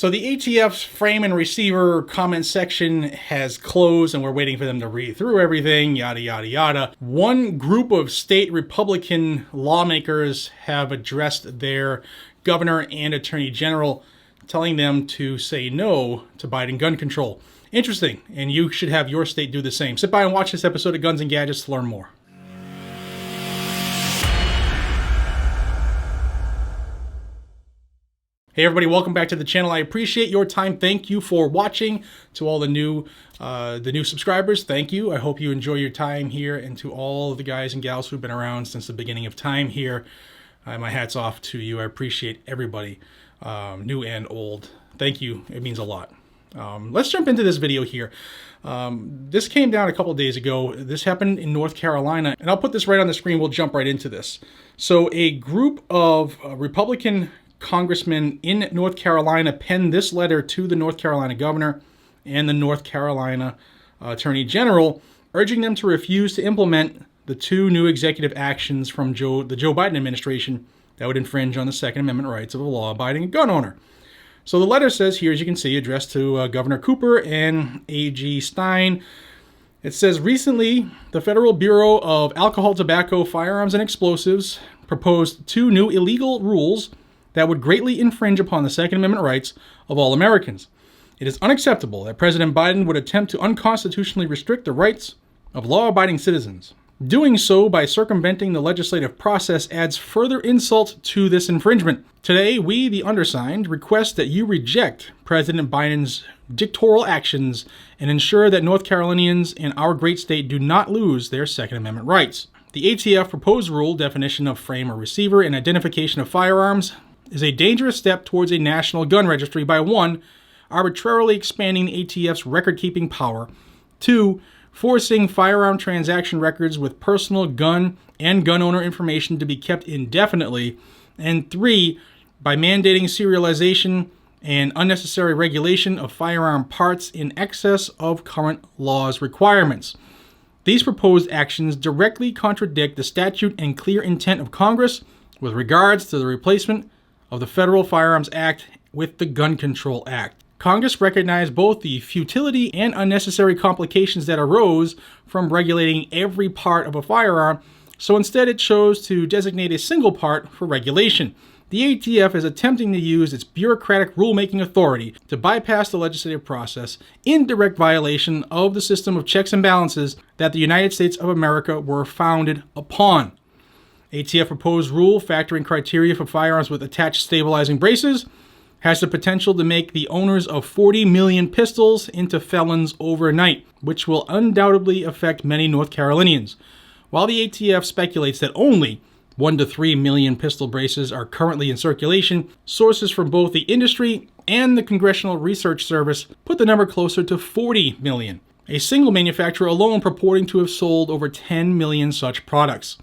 So the ATF's frame and receiver comment section has closed and we're waiting for them to read through everything, yada, yada, yada. One group of state Republican lawmakers have addressed their governor and attorney general, telling them to say no to Biden gun control. Interesting, and you should have your state do the same. Sit by and watch this episode of Guns and Gadgets to learn more. Hey everybody, welcome back to the channel. I appreciate your time. Thank you for watching. To all the new subscribers, thank you. I hope you enjoy your time here, and to all the guys and gals who've been around since the beginning of time here, my hat's off to you. I appreciate everybody, new and old. Thank you. It means a lot. Let's jump into this video here. This came down a couple days ago. This happened in North Carolina, and I'll put this right on the screen. We'll jump right into this. So a group of Republican congressmen in North Carolina penned this letter to the North Carolina governor and the North Carolina attorney general, urging them to refuse to implement the two new executive actions from the Joe Biden administration that would infringe on the Second Amendment rights of a law-abiding gun owner. So the letter says here, as you can see, addressed to Governor Cooper and A.G. Stein. It says, recently, the Federal Bureau of Alcohol, Tobacco, Firearms, and Explosives proposed two new illegal rules that would greatly infringe upon the Second Amendment rights of all Americans. It is unacceptable that President Biden would attempt to unconstitutionally restrict the rights of law-abiding citizens. Doing so by circumventing the legislative process adds further insult to this infringement. Today, we, the undersigned, request that you reject President Biden's dictatorial actions and ensure that North Carolinians in our great state do not lose their Second Amendment rights. The ATF proposed rule, definition of frame or receiver, and identification of firearms is a dangerous step towards a national gun registry by 1, arbitrarily expanding the ATF's record-keeping power, 2, forcing firearm transaction records with personal gun and gun owner information to be kept indefinitely, and 3, by mandating serialization and unnecessary regulation of firearm parts in excess of current law's requirements. These proposed actions directly contradict the statute and clear intent of Congress with regards to the replacement of the Federal Firearms Act with the Gun Control Act. Congress recognized both the futility and unnecessary complications that arose from regulating every part of a firearm, so instead it chose to designate a single part for regulation. The ATF is attempting to use its bureaucratic rulemaking authority to bypass the legislative process in direct violation of the system of checks and balances that the United States of America were founded upon. ATF proposed rule, factoring criteria for firearms with attached stabilizing braces, has the potential to make the owners of 40 million pistols into felons overnight, which will undoubtedly affect many North Carolinians. While the ATF speculates that only 1 to 3 million pistol braces are currently in circulation, sources from both the industry and the Congressional Research Service put the number closer to 40 million, a single manufacturer alone purporting to have sold over 10 million such products.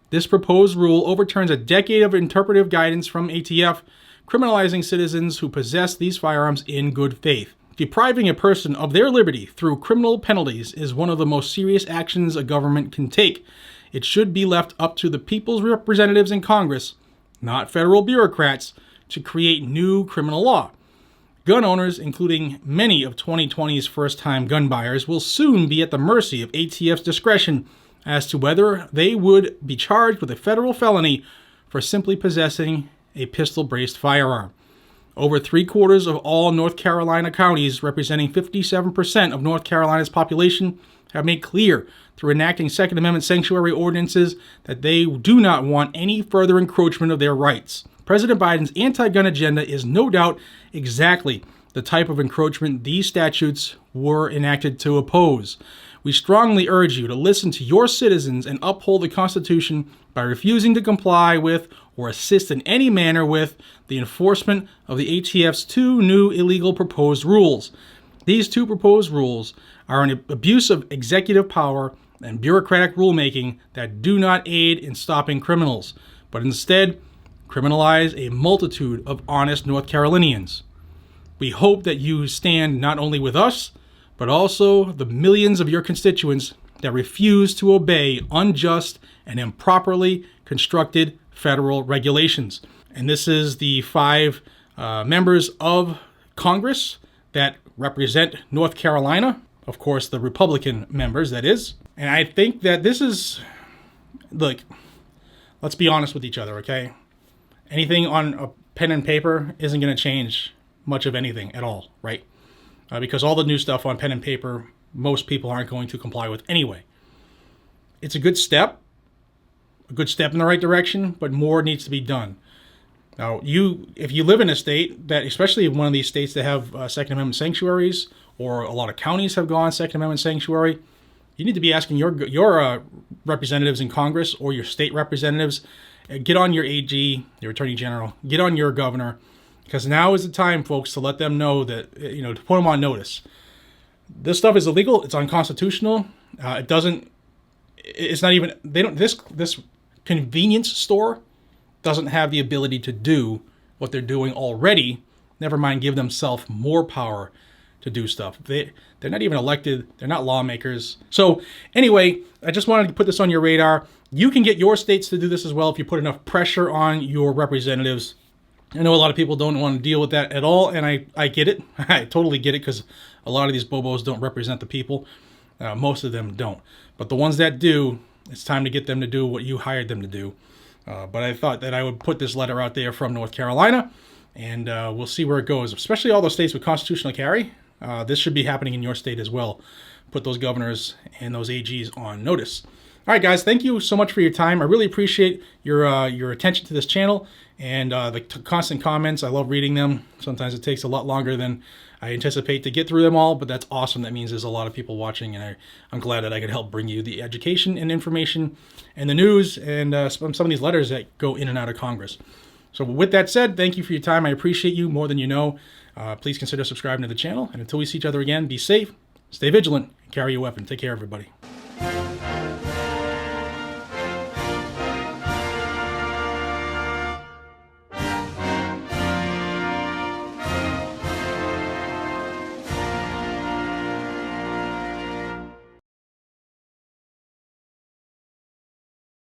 This proposed rule overturns a decade of interpretive guidance from ATF, criminalizing citizens who possess these firearms in good faith. Depriving a person of their liberty through criminal penalties is one of the most serious actions a government can take. It should be left up to the people's representatives in Congress, not federal bureaucrats, to create new criminal law. Gun owners, including many of 2020's first-time gun buyers, will soon be at the mercy of ATF's discretion as to whether they would be charged with a federal felony for simply possessing a pistol-braced firearm. Over 3/4 of all North Carolina counties, representing 57% of North Carolina's population, have made clear through enacting Second Amendment sanctuary ordinances that they do not want any further encroachment of their rights. President Biden's anti-gun agenda is no doubt exactly the type of encroachment these statutes were enacted to oppose. We strongly urge you to listen to your citizens and uphold the Constitution by refusing to comply with or assist in any manner with the enforcement of the ATF's two new illegal proposed rules. These two proposed rules are an abuse of executive power and bureaucratic rulemaking that do not aid in stopping criminals, but instead criminalize a multitude of honest North Carolinians. We hope that you stand not only with us, but also the millions of your constituents that refuse to obey unjust and improperly constructed federal regulations. And this is the 5 members of Congress that represent North Carolina, of course, the Republican members, that is. And I think that this is, look, let's be honest with each other, okay? Anything on a pen and paper isn't going to change much of anything at all, right? Because all the new stuff on pen and paper, most people aren't going to comply with anyway. It's a good step in the right direction, but more needs to be done. Now, if you live in a state that, especially one of these states that have Second Amendment sanctuaries, or a lot of counties have gone Second Amendment sanctuary, you need to be asking your representatives in Congress or your state representatives, get on your AG, your Attorney General, get on your governor, because now is the time, folks, to let them know that, to put them on notice. This stuff is illegal. It's unconstitutional. It's not even, this convenience store doesn't have the ability to do what they're doing already. Never mind give themselves more power to do stuff. They're not even elected. They're not lawmakers. So anyway, I just wanted to put this on your radar. You can get your states to do this as well if you put enough pressure on your representatives. I know a lot of people don't want to deal with that at all, and I get it. I totally get it, because a lot of these bobos don't represent the people. Most of them don't. But the ones that do, it's time to get them to do what you hired them to do. But I thought that I would put this letter out there from North Carolina, and we'll see where it goes, especially all those states with constitutional carry. This should be happening in your state as well. Put those governors and those AGs on notice. All right, guys, thank you so much for your time. I really appreciate your attention to this channel and the constant comments. I love reading them. Sometimes it takes a lot longer than I anticipate to get through them all, but that's awesome. That means there's a lot of people watching, and I'm glad that I could help bring you the education and information and the news and some of these letters that go in and out of Congress. So with that said, thank you for your time. I appreciate you more than you know. Please consider subscribing to the channel, and until we see each other again, be safe, stay vigilant, and carry your weapon. Take care, everybody.